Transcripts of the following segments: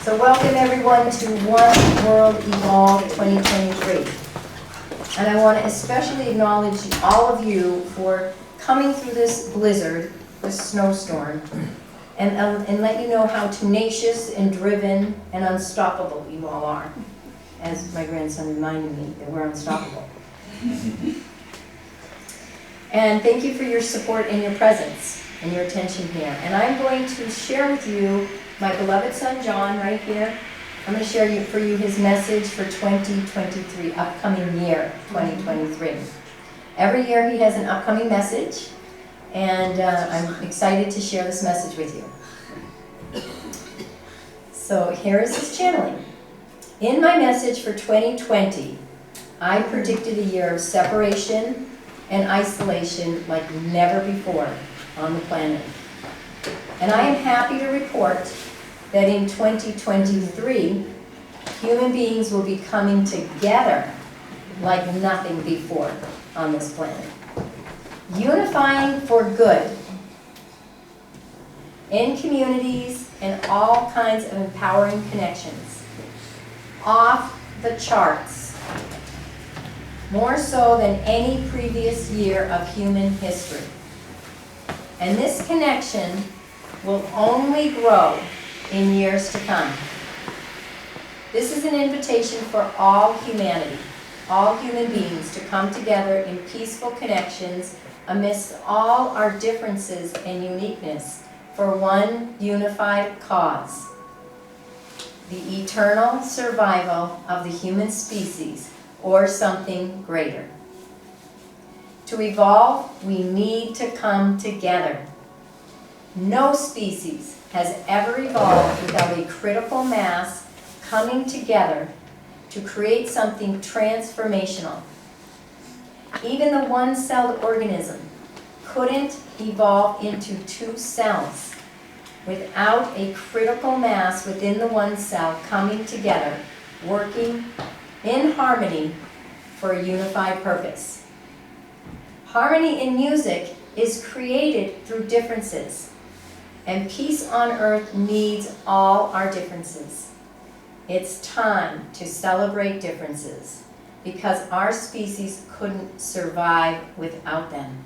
So welcome everyone to One World Evolve 2023. And I want to especially acknowledge all of you for coming through this blizzard, this snowstorm, and let you know how tenacious and driven and unstoppable you all are. As my grandson reminded me that we're unstoppable. And thank you for your support and your presence and your attention here. And I'm going to share with you my beloved son John right here. I'm going to share for you his message for 2023, upcoming year 2023. Every year he has an upcoming message, and I'm excited to share this message with you. So here is his channeling. In my message for 2020, I predicted a year of separation and isolation like never before on the planet. And I am happy to report that in 2023, human beings will be coming together like nothing before on this planet. Unifying for good in communities and all kinds of empowering connections. Off the charts. More so than any previous year of human history. And this connection will only grow in years to come. This is an invitation for all humanity, all human beings to come together in peaceful connections amidst all our differences and uniqueness for one unified cause. The eternal survival of the human species or something greater. To evolve, we need to come together. No species has ever evolved without a critical mass coming together to create something transformational. Even the one-celled organism couldn't evolve into two cells without a critical mass within the one cell coming together, working in harmony for a unified purpose. Harmony in music is created through differences, and peace on earth needs all our differences. It's time to celebrate differences because our species couldn't survive without them.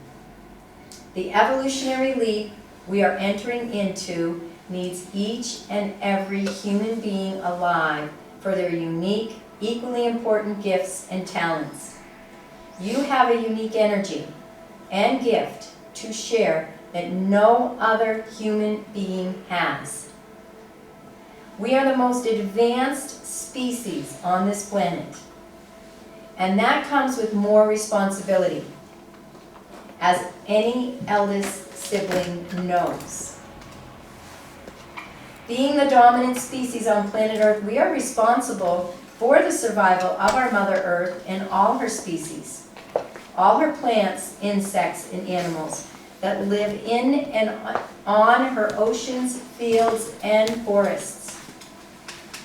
The evolutionary leap we are entering into needs each and every human being alive for their unique, equally important gifts and talents. You have a unique energy and gift to share that no other human being has. We are the most advanced species on this planet, and that comes with more responsibility, as any eldest sibling knows. Being the dominant species on planet Earth, we are responsible for the survival of our Mother Earth and all her species, all her plants, insects, and animals that live in and on her oceans, fields, and forests.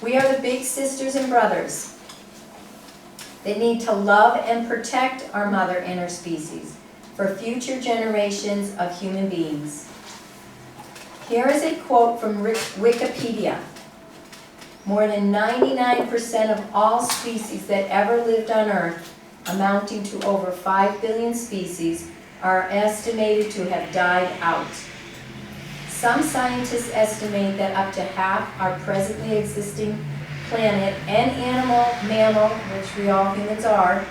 We are the big sisters and brothers that need to love and protect our mother and her species for future generations of human beings. Here is a quote from Wikipedia. More than 99% of all species that ever lived on Earth, amounting to over 5 billion species, are estimated to have died out. Some scientists estimate that up to half our presently existing planet and animal, mammal, which we all humans are,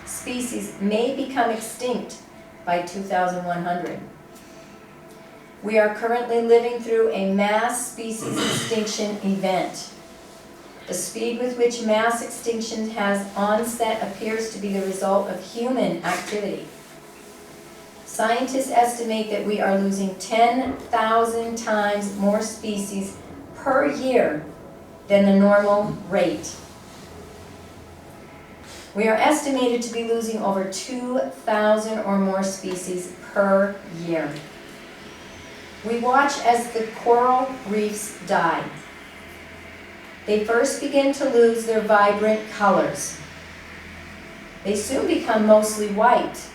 species may become extinct by 2100. We are currently living through a mass species extinction event. The speed with which mass extinction has onset appears to be the result of human activity. Scientists estimate that we are losing 10,000 times more species per year than the normal rate. We are estimated to be losing over 2,000 or more species per year. We watch as the coral reefs die. They first begin to lose their vibrant colors. They soon become mostly white.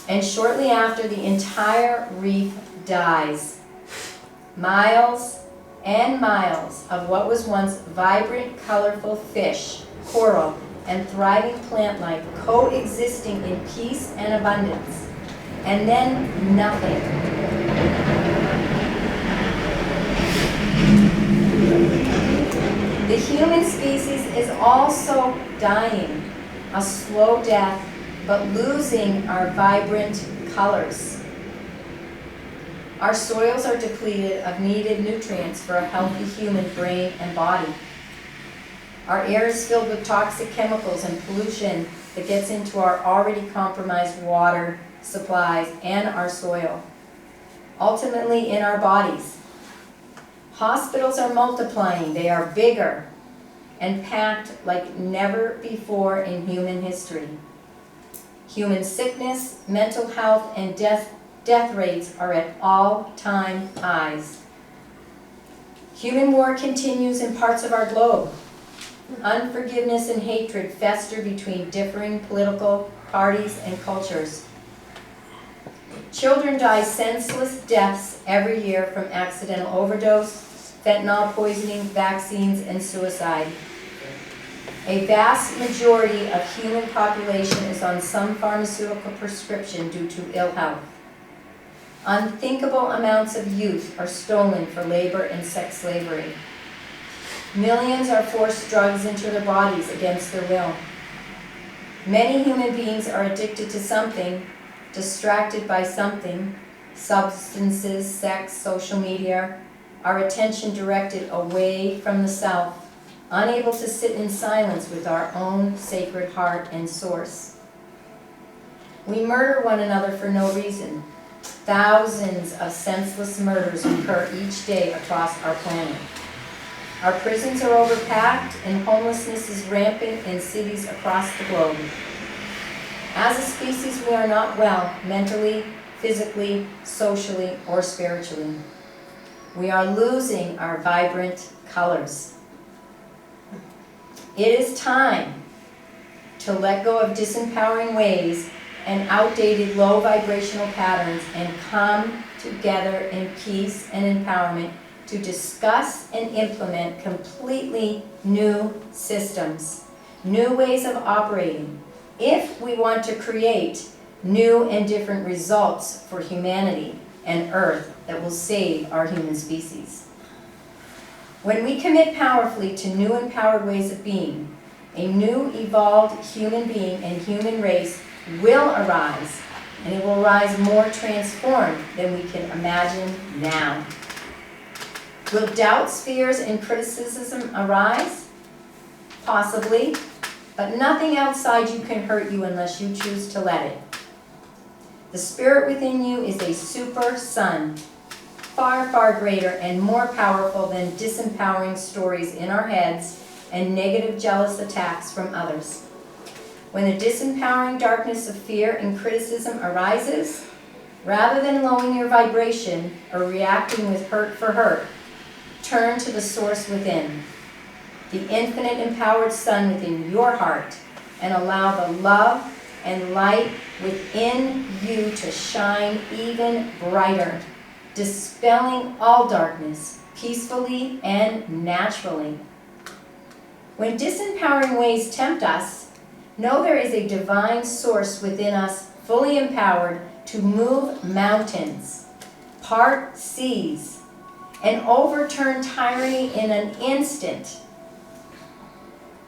And shortly after, the entire reef dies. Miles and miles of what was once vibrant, colorful fish, coral, and thriving plant life coexisting in peace and abundance. And then nothing. The human species is also dying, a slow death, but losing our vibrant colors. Our soils are depleted of needed nutrients for a healthy human brain and body. Our air is filled with toxic chemicals and pollution that gets into our already compromised water supplies and our soil, ultimately in our bodies. Hospitals are multiplying, they are bigger and packed like never before in human history. Human sickness, mental health, and death rates are at all-time highs. Human war continues in parts of our globe. Unforgiveness and hatred fester between differing political parties and cultures. Children die senseless deaths every year from accidental overdose, fentanyl poisoning, vaccines, and suicide. A vast majority of human population is on some pharmaceutical prescription due to ill health. Unthinkable amounts of youth are stolen for labor and sex slavery. Millions are forced drugs into their bodies against their will. Many human beings are addicted to something, distracted by something, substances, sex, social media, our attention directed away from the self, unable to sit in silence with our own sacred heart and source. We murder one another for no reason. Thousands of senseless murders occur each day across our planet. Our prisons are overpacked and homelessness is rampant in cities across the globe. As a species, we are not well mentally, physically, socially, or spiritually. We are losing our vibrant colors. It is time to let go of disempowering ways and outdated low vibrational patterns and come together in peace and empowerment to discuss and implement completely new systems, new ways of operating, if we want to create new and different results for humanity and Earth that will save our human species. When we commit powerfully to new empowered ways of being, a new evolved human being and human race will arise, and it will rise more transformed than we can imagine now. Will doubts, fears, and criticism arise? Possibly, but nothing outside you can hurt you unless you choose to let it. The spirit within you is a super sun, far, far greater and more powerful than disempowering stories in our heads and negative, jealous attacks from others. When the disempowering darkness of fear and criticism arises, rather than lowering your vibration or reacting with hurt for hurt, turn to the source within, the infinite empowered sun within your heart, and allow the love and light within you to shine even brighter, dispelling all darkness peacefully and naturally. When disempowering ways tempt us, know there is a divine source within us fully empowered to move mountains, part seas, and overturn tyranny in an instant.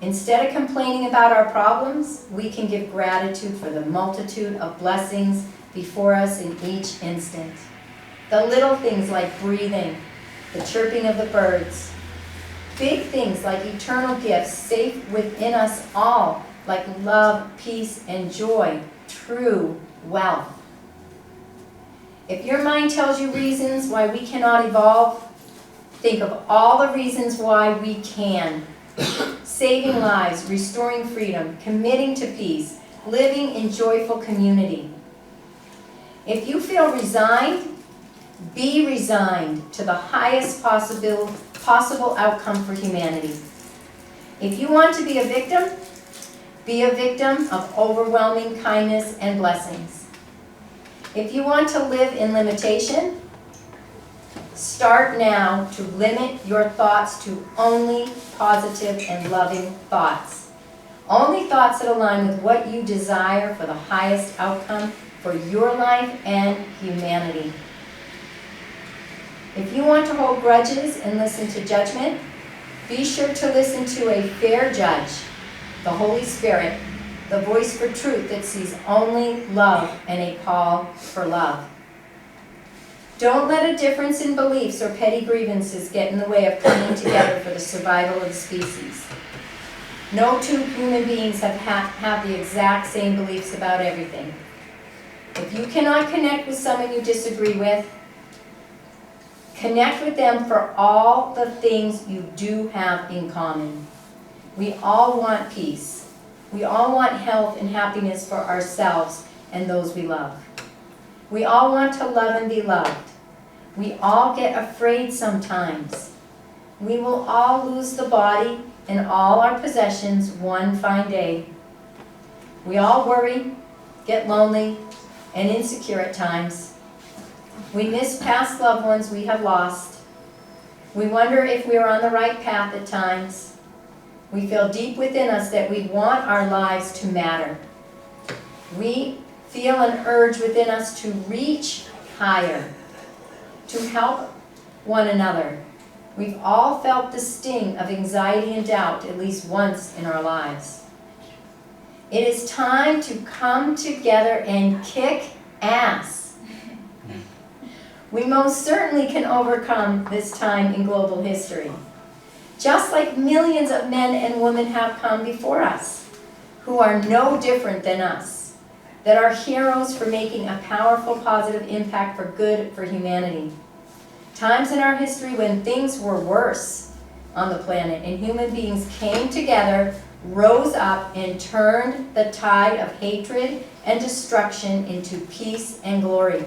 Instead of complaining about our problems, we can give gratitude for the multitude of blessings before us in each instant. The little things like breathing, the chirping of the birds. Big things like eternal gifts safe within us all, like love, peace, and joy, true wealth. If your mind tells you reasons why we cannot evolve, think of all the reasons why we can. Saving lives, restoring freedom, committing to peace, living in joyful community. If you feel resigned, be resigned to the highest possible outcome for humanity. If you want to be a victim of overwhelming kindness and blessings. If you want to live in limitation, Start now to limit your thoughts to only positive and loving thoughts. Only thoughts that align with what you desire for the highest outcome for your life and humanity. If you want to hold grudges and listen to judgment, be sure to listen to a fair judge, the Holy Spirit, the voice for truth that sees only love and a call for love. Don't let a difference in beliefs or petty grievances get in the way of coming together for the survival of the species. No two human beings have the exact same beliefs about everything. If you cannot connect with someone you disagree with, connect with them for all the things you do have in common. We all want peace. We all want health and happiness for ourselves and those we love. We all want to love and be loved. We all get afraid sometimes. We will all lose the body and all our possessions one fine day. We all worry, get lonely, and insecure at times. We miss past loved ones we have lost. We wonder if we are on the right path at times. We feel deep within us that we want our lives to matter. We feel an urge within us to reach higher, to help one another. We've all felt the sting of anxiety and doubt at least once in our lives. It is time to come together and kick ass. We most certainly can overcome this time in global history, just like millions of men and women have come before us, who are no different than us, that are heroes for making a powerful, positive impact for good for humanity. Times in our history when things were worse on the planet and human beings came together, rose up, and turned the tide of hatred and destruction into peace and glory.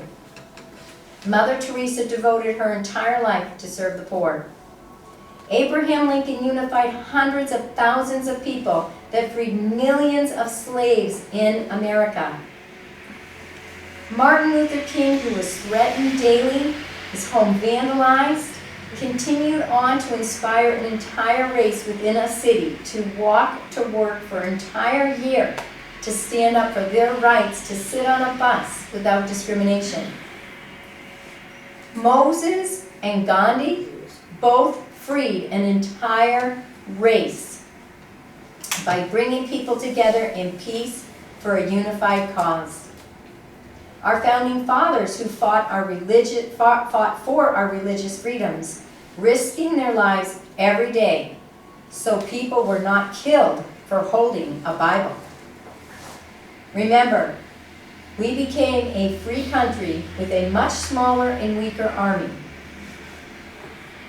Mother Teresa devoted her entire life to serve the poor. Abraham Lincoln unified hundreds of thousands of people that freed millions of slaves in America. Martin Luther King, who was threatened daily, his home vandalized, continued on to inspire an entire race within a city to walk to work for an entire year to stand up for their rights to sit on a bus without discrimination. Moses and Gandhi both freed an entire race by bringing people together in peace for a unified cause. Our founding fathers who fought for our religious freedoms, risking their lives every day so people were not killed for holding a Bible. Remember, we became a free country with a much smaller and weaker army.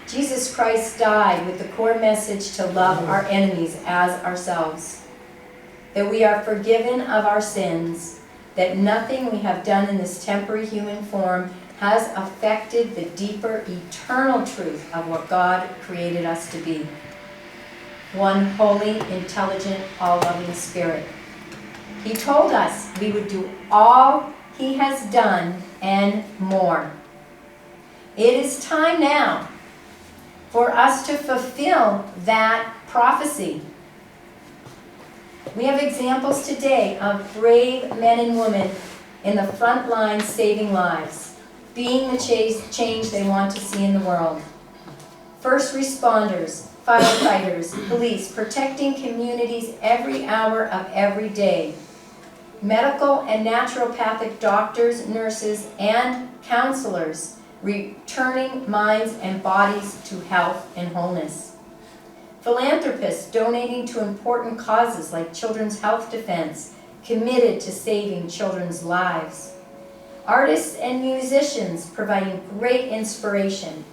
Jesus Christ died with the core message to love our enemies as ourselves, that we are forgiven of our sins, that nothing we have done in this temporary human form has affected the deeper eternal truth of what God created us to be. One holy, intelligent, all-loving Spirit. He told us we would do all He has done and more. It is time now for us to fulfill that prophecy. We have examples today of brave men and women in the front lines saving lives, being the change they want to see in the world. First responders, firefighters, police, protecting communities every hour of every day. Medical and naturopathic doctors, nurses, and counselors returning minds and bodies to health and wholeness. Philanthropists donating to important causes like Children's Health Defense, committed to saving children's lives. Artists and musicians providing great inspiration.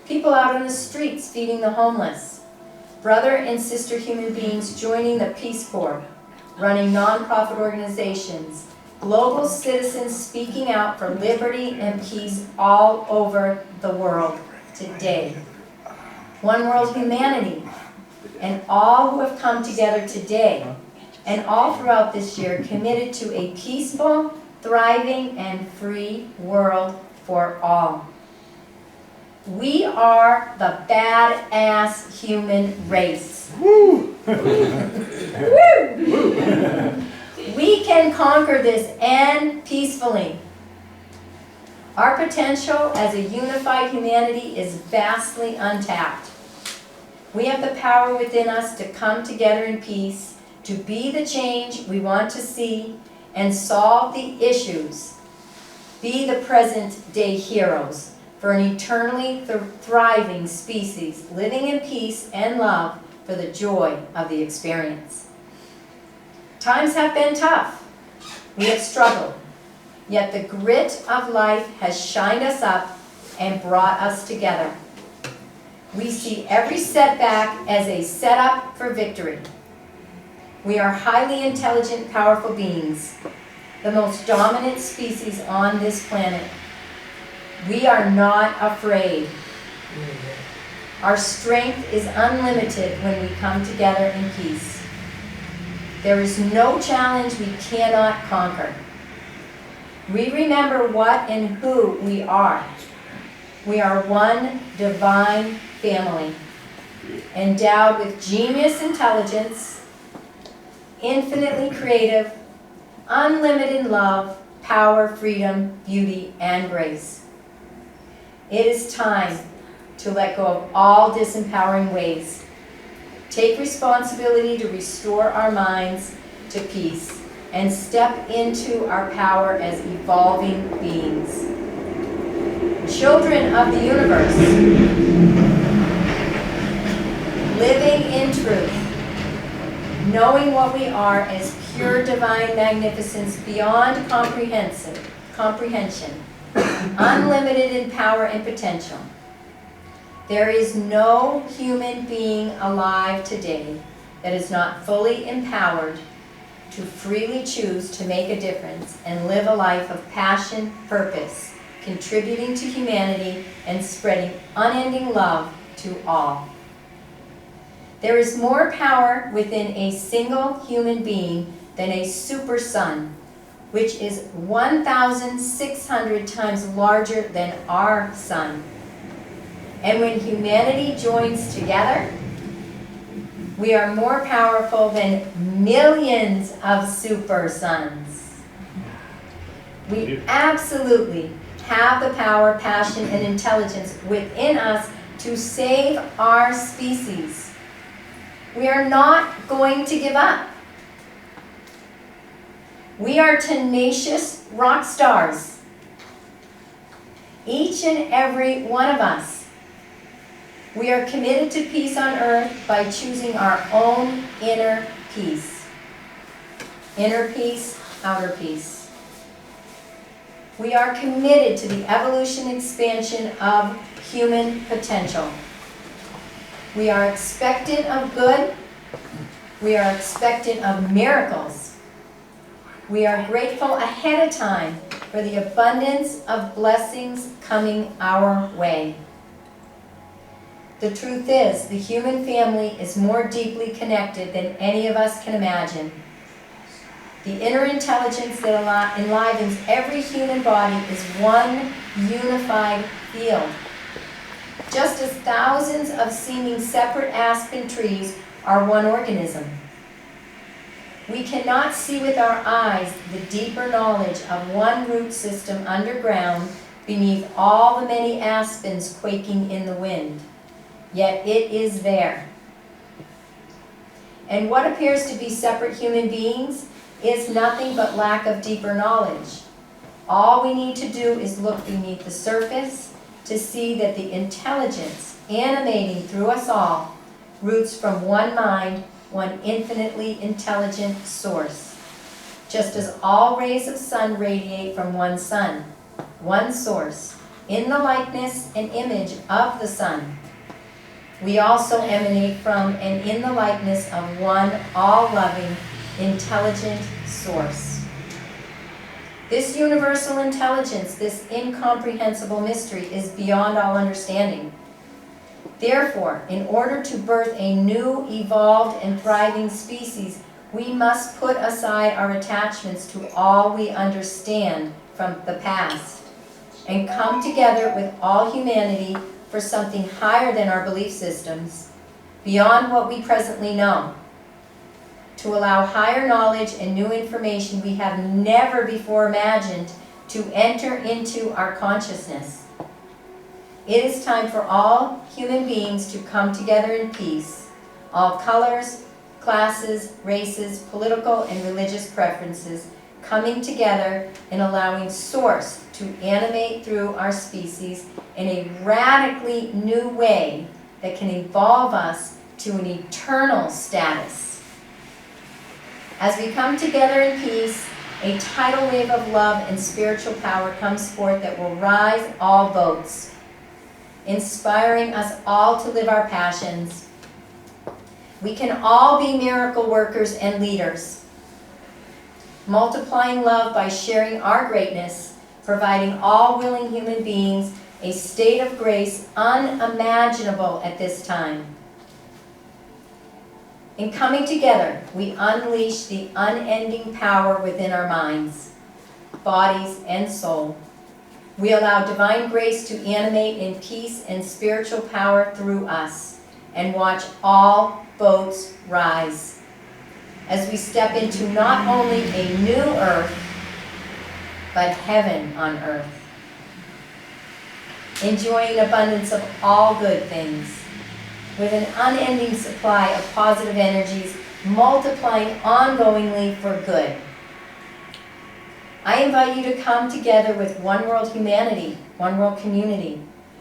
People out on the streets feeding the homeless. Brother and sister human beings joining the Peace Corps, running nonprofit organizations. Global citizens speaking out for liberty and peace all over the world today. One World Humanity, and all who have come together today and all throughout this year committed to a peaceful, thriving, and free world for all. We are the badass human race. Woo! We can conquer this and peacefully. Our potential as a unified humanity is vastly untapped. We have the power within us to come together in peace, to be the change we want to see, and solve the issues. Be the present-day heroes for an eternally thriving species, living in peace and love for the joy of the experience. Times have been tough. We have struggled. Yet the grit of life has shined us up and brought us together. We see every setback as a setup for victory. We are highly intelligent, powerful beings, the most dominant species on this planet. We are not afraid. Our strength is unlimited when we come together in peace. There is no challenge we cannot conquer. We remember what and who we are. We are one divine family, endowed with genius intelligence, infinitely creative, unlimited love, power, freedom, beauty, and grace. It is time to let go of all disempowering ways. Take responsibility to restore our minds to peace and step into our power as evolving beings. Children of the universe, living in truth, knowing what we are as pure divine magnificence beyond comprehension, unlimited in power and potential. There is no human being alive today that is not fully empowered to freely choose to make a difference and live a life of passion, purpose, contributing to humanity and spreading unending love to all. There is more power within a single human being than a super sun, which is 1,600 times larger than our sun. And when humanity joins together, we are more powerful than millions of super suns. We absolutely have the power, passion, and intelligence within us to save our species. We are not going to give up. We are tenacious rock stars. Each and every one of us. We are committed to peace on earth by choosing our own inner peace. Inner peace, outer peace. We are committed to the evolution and expansion of human potential. We are expectant of good. We are expectant of miracles. We are grateful ahead of time for the abundance of blessings coming our way. The truth is, the human family is more deeply connected than any of us can imagine. The inner intelligence that enlivens every human body is one unified field. Just as thousands of seeming separate aspen trees are one organism. We cannot see with our eyes the deeper knowledge of one root system underground beneath all the many aspens quaking in the wind. Yet it is there. And what appears to be separate human beings is nothing but lack of deeper knowledge. All we need to do is look beneath the surface to see that the intelligence animating through us all roots from one mind, one infinitely intelligent source. Just as all rays of sun radiate from one sun, one source, in the likeness and image of the sun. We also emanate from and in the likeness of one all-loving, intelligent source. This universal intelligence, this incomprehensible mystery, is beyond all understanding. Therefore, in order to birth a new, evolved, and thriving species, we must put aside our attachments to all we understand from the past and come together with all humanity for something higher than our belief systems, beyond what we presently know, to allow higher knowledge and new information we have never before imagined to enter into our consciousness. It is time for all human beings to come together in peace, all colors, classes, races, political and religious preferences coming together and allowing Source to animate through our species in a radically new way that can evolve us to an eternal status. As we come together in peace, a tidal wave of love and spiritual power comes forth that will rise all boats, inspiring us all to live our passions. We can all be miracle workers and leaders, multiplying love by sharing our greatness, providing all willing human beings a state of grace unimaginable at this time. In coming together, we unleash the unending power within our minds, bodies, and soul. We allow divine grace to animate in peace and spiritual power through us, and watch all boats rise as we step into not only a new earth, but heaven on earth, enjoying abundance of all good things, with an unending supply of positive energies, multiplying ongoingly for good. I invite you to come together with One World Humanity, One World Community.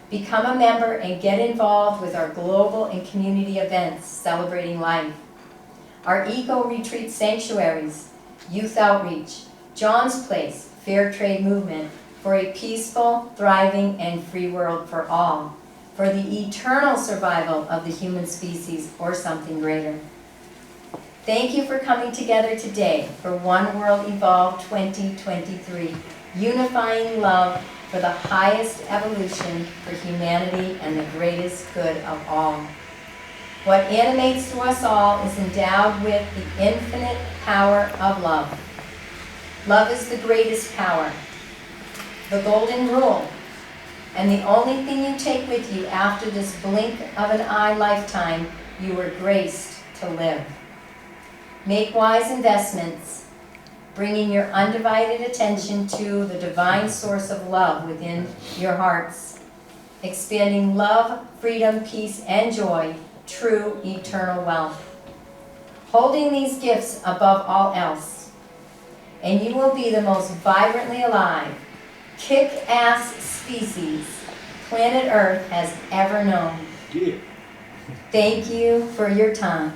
Become a member and get involved with our global and community events celebrating life. Our eco-retreat sanctuaries, youth outreach, John's Place, fair trade movement for a peaceful, thriving, and free world for all, for the eternal survival of the human species or something greater. Thank you for coming together today for One World Evolve 2023, unifying love for the highest evolution for humanity and the greatest good of all. What animates through us all is endowed with the infinite power of love. Love is the greatest power, the golden rule, and the only thing you take with you after this blink of an eye lifetime you were graced to live. Make wise investments, bringing your undivided attention to the divine source of love within your hearts, expanding love, freedom, peace, and joy, true eternal wealth. Holding these gifts above all else, and you will be the most vibrantly alive, kick-ass species planet Earth has ever known. Yeah. Thank you for your time.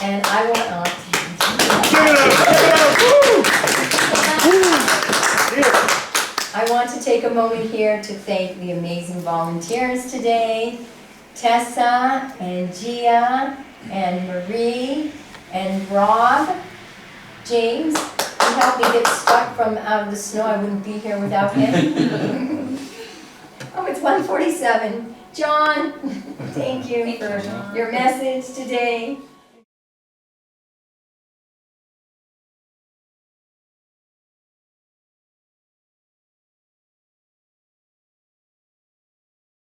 And I want to take a moment here to thank the amazing volunteers today, Tessa and Gia and Marie and Rob, James. He helped me get stuck from out of the snow. I wouldn't be here without him. Oh, it's 1:47. John, thank you for your message today.